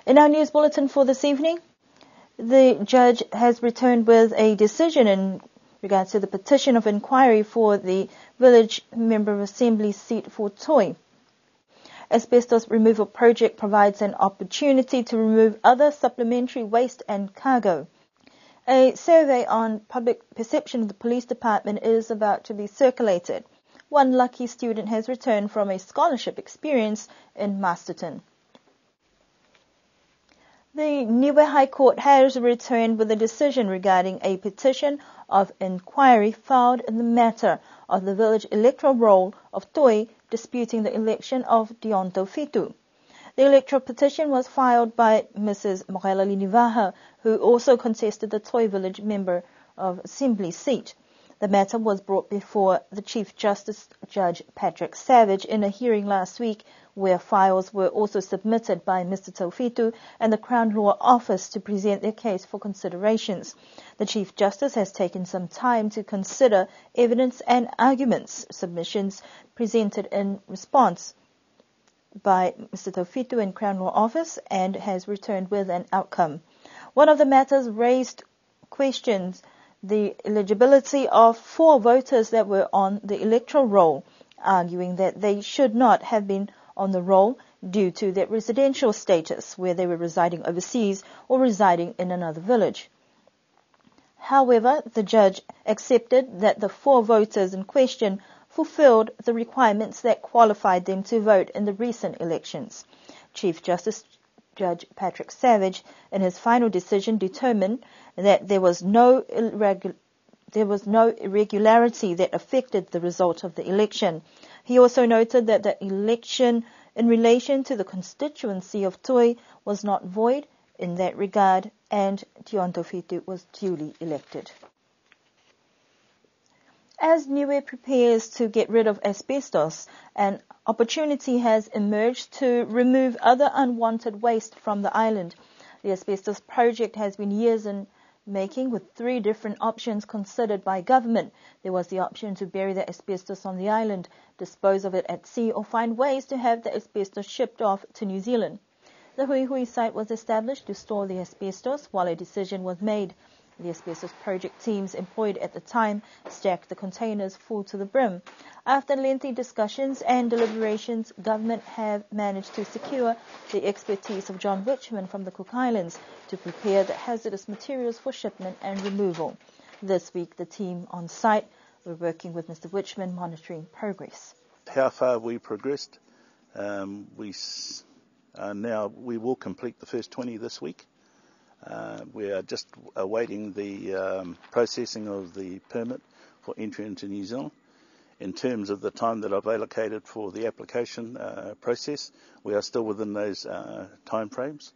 In our news bulletin for this evening, the judge has returned with a decision in regards to the petition of inquiry for the village member of assembly seat for Toi. Asbestos removal project provides an opportunity to remove other supplementary waste and cargo. A survey on public perception of the police department is about to be circulated. One lucky student has returned from a scholarship experience in Masterton. The Niue High Court has returned with a decision regarding a petition of inquiry filed in the matter of the village electoral roll of Toi disputing the election of Dionto Fitu. The electoral petition was filed by Mrs. Morela Linivaha, who also contested the Toi village member of assembly seat. The matter was brought before the Chief Justice, Judge Patrick Savage, in a hearing last week, where files were also submitted by Mr. Taufitu and the Crown Law Office to present their case for considerations. The Chief Justice has taken some time to consider evidence and arguments, submissions presented in response by Mr. Taufitu and Crown Law Office, and has returned with an outcome. One of the matters raised questions the eligibility of 4 voters that were on the electoral roll, arguing that they should not have been on the roll due to their residential status, where they were residing overseas or residing in another village. However, the judge accepted that the 4 voters in question fulfilled the requirements that qualified them to vote in the recent elections. Chief Justice Judge Patrick Savage, in his final decision, determined that there was no irregularity that affected the result of the election. He also noted that the election in relation to the constituency of Toi was not void in that regard, and Dionto Fitu was duly elected. As Niue prepares to get rid of asbestos, an opportunity has emerged to remove other unwanted waste from the island. The asbestos project has been years in making, with 3 different options considered by government. There was the option to bury the asbestos on the island, dispose of it at sea, or find ways to have the asbestos shipped off to New Zealand. The Hui Hui site was established to store the asbestos while a decision was made. The asbestos project teams employed at the time stacked the containers full to the brim. After lengthy discussions and deliberations, government have managed to secure the expertise of John Wichman from the Cook Islands to prepare the hazardous materials for shipment and removal. This week, the team on site were working with Mr. Wichman, monitoring progress. How far we progressed? We will complete the first 20 this week. We are just awaiting the processing of the permit for entry into New Zealand. In terms of the time that I've allocated for the application process, we are still within those time frames,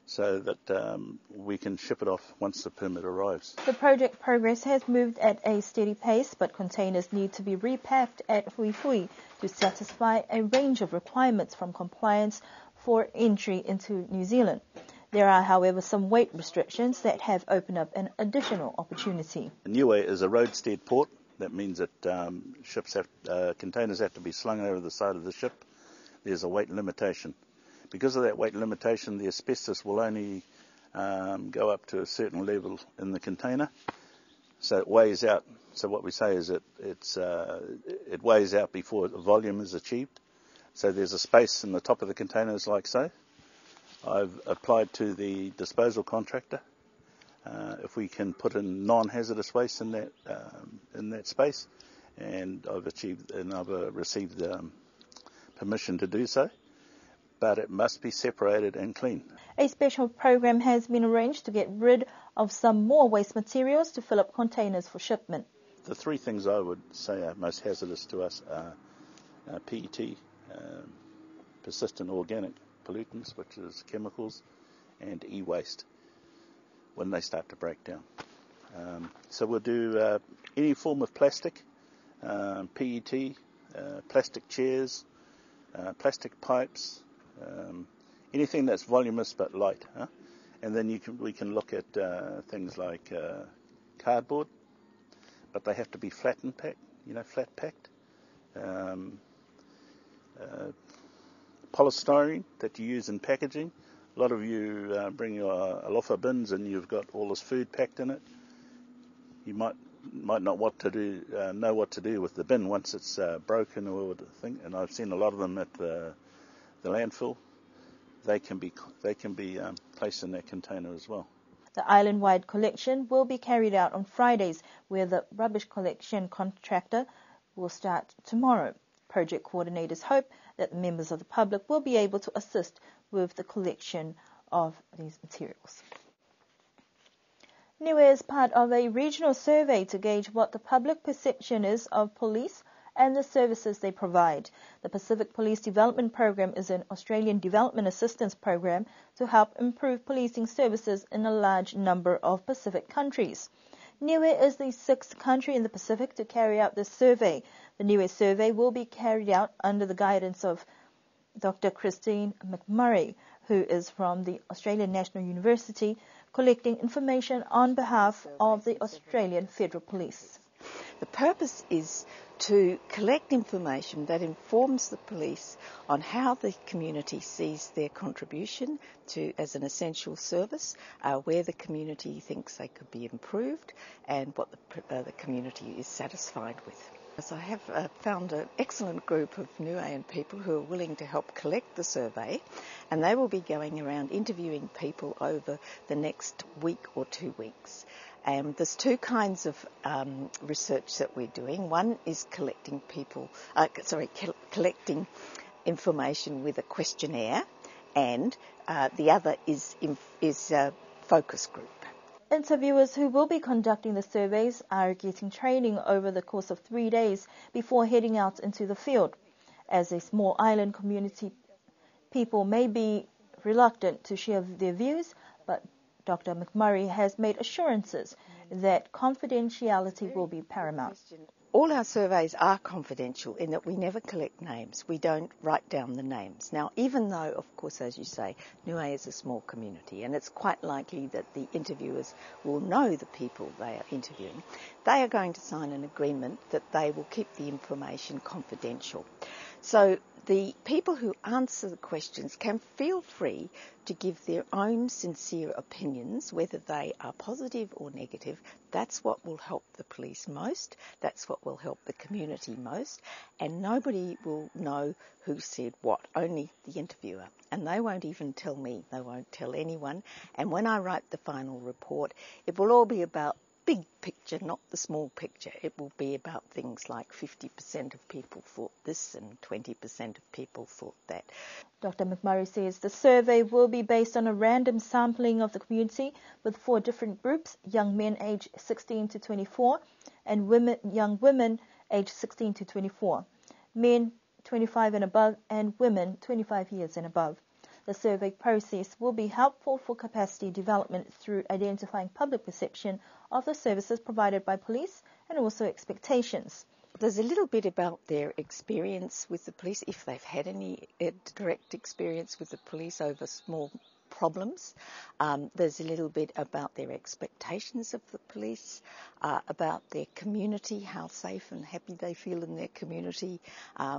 so that we can ship it off once the permit arrives. The project progress has moved at a steady pace, but containers need to be repacked at Hui Hui to satisfy a range of requirements from compliance for entry into New Zealand. There are, however, some weight restrictions that have opened up an additional opportunity. Niue is a roadstead port. That means that containers have to be slung over the side of the ship. There's a weight limitation. Because of that weight limitation, the asbestos will only go up to a certain level in the container, so it weighs out. So what we say is it weighs out before the volume is achieved. So there's a space in the top of the containers like so. I've applied to the disposal contractor if we can put in non-hazardous waste in that space, and I've received permission to do so. But it must be separated and clean. A special program has been arranged to get rid of some more waste materials to fill up containers for shipment. The 3 things I would say are most hazardous to us are PET, persistent organic pollutants, which is chemicals, and e-waste when they start to break down. So we'll do any form of plastic, PET, plastic chairs, plastic pipes, anything that's voluminous but light. And then we can look at things like cardboard, but they have to be flat packed. Polystyrene that you use in packaging, A lot of you bring your alofa bins and you've got all this food packed in it. You might not know what to do with the bin once it's broken or thing. And I've seen a lot of them at the landfill. They can be placed in that container as well. The island-wide collection will be carried out on Fridays, where the rubbish collection contractor will start tomorrow. Project coordinators hope that the members of the public will be able to assist with the collection of these materials. Niue is part of a regional survey to gauge what the public perception is of police and the services they provide. The Pacific Police Development Program is an Australian development assistance program to help improve policing services in a large number of Pacific countries. Niue is the 6th country in the Pacific to carry out this survey. The Niue survey will be carried out under the guidance of Dr. Christine McMurray, who is from the Australian National University, collecting information on behalf of the Australian Federal Police. The purpose is to collect information that informs the police on how the community sees their contribution as an essential service, where the community thinks they could be improved, and what the community is satisfied with. So I have found an excellent group of Niuean people who are willing to help collect the survey, and they will be going around interviewing people over the next week or 2 weeks. There's two kinds of research that we're doing. One is collecting information with a questionnaire, and the other is focus group. Interviewers who will be conducting the surveys are getting training over the course of 3 days before heading out into the field. As a small island community, people may be reluctant to share their views, but Dr. McMurray has made assurances that confidentiality will be paramount. All our surveys are confidential in that we never collect names. We don't write down the names. Now, even though, of course, as you say, Niue is a small community, and it's quite likely that the interviewers will know the people they are interviewing, they are going to sign an agreement that they will keep the information confidential. So the people who answer the questions can feel free to give their own sincere opinions, whether they are positive or negative. That's what will help the police most. That's what will help the community most. And nobody will know who said what, only the interviewer. And they won't even tell me. They won't tell anyone. And when I write the final report, it will all be about big picture, not the small picture. It will be about things like 50% of people thought this and 20% of people thought that. Dr. McMurray says the survey will be based on a random sampling of the community with 4 different groups: young men aged 16 to 24 and young women aged 16 to 24, men 25 and above and women 25 years and above. The survey process will be helpful for capacity development through identifying public perception of the services provided by police and also expectations. There's a little bit about their experience with the police, if they've had any direct experience with the police over small problems. There's a little bit about their expectations of the police, about their community, how safe and happy they feel in their community,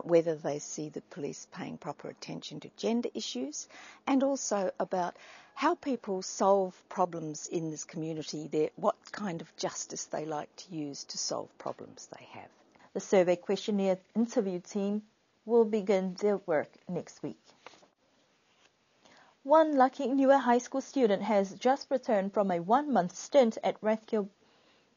whether they see the police paying proper attention to gender issues, and also about how people solve problems in this community, what kind of justice they like to use to solve problems they have. The survey questionnaire interview team will begin their work next week. One lucky Niue High School student has just returned from a 1-month stint at Rathkill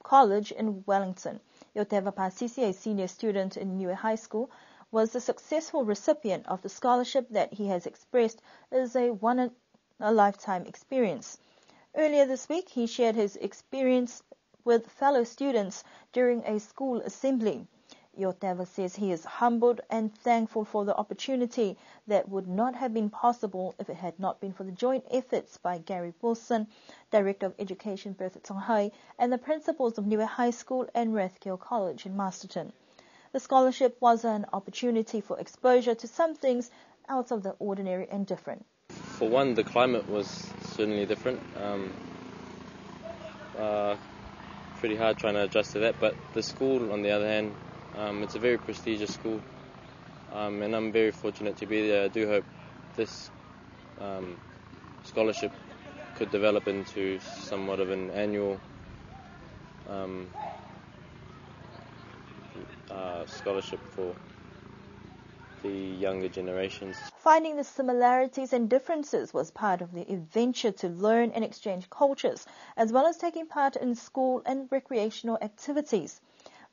College in Wellington. Yoteva Pasisi, a senior student in Niue High School, was the successful recipient of the scholarship that he has expressed is a one-in-a-lifetime experience. Earlier this week, he shared his experience with fellow students during a school assembly. Yoteva says he is humbled and thankful for the opportunity that would not have been possible if it had not been for the joint efforts by Gary Wilson, Director of Education Bertha Tonghai, and the principals of Niue High School and Rathkill College in Masterton. The scholarship was an opportunity for exposure to some things out of the ordinary and different. For one, the climate was certainly different. Pretty hard trying to adjust to that, but the school, on the other hand, it's a very prestigious school, and I'm very fortunate to be there. I do hope this scholarship could develop into somewhat of an annual scholarship for the younger generations. Finding the similarities and differences was part of the adventure to learn and exchange cultures, as well as taking part in school and recreational activities.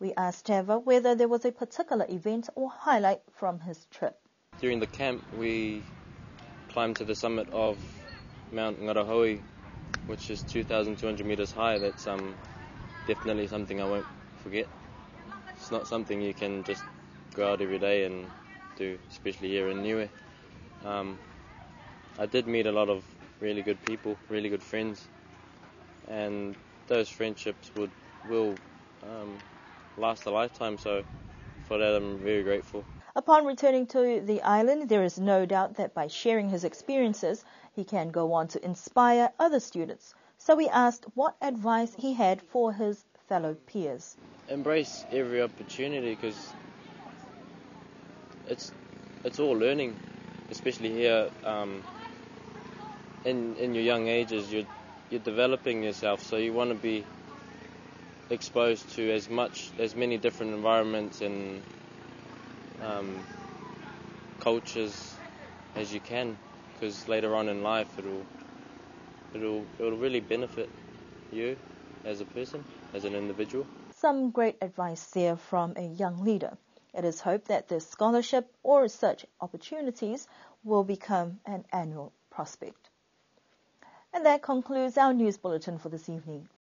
We asked Trevor whether there was a particular event or highlight from his trip. During the camp, we climbed to the summit of Mount Ngarahoe, which is 2,200 meters high. That's definitely something I won't forget. It's not something you can just go out every day and do, especially here in Niue. I did meet a lot of really good people, really good friends, and those friendships will last a lifetime, so for that I'm very grateful. Upon returning to the island, there is no doubt that by sharing his experiences, he can go on to inspire other students. So we asked what advice he had for his fellow peers. Embrace every opportunity, because it's all learning, especially here in your young ages. You're developing yourself, so you want to be exposed to as many different environments and cultures as you can, because later on in life it'll really benefit you as a person, as an individual. Some great advice there from a young leader. It is hoped that this scholarship or such opportunities will become an annual prospect. And that concludes our news bulletin for this evening.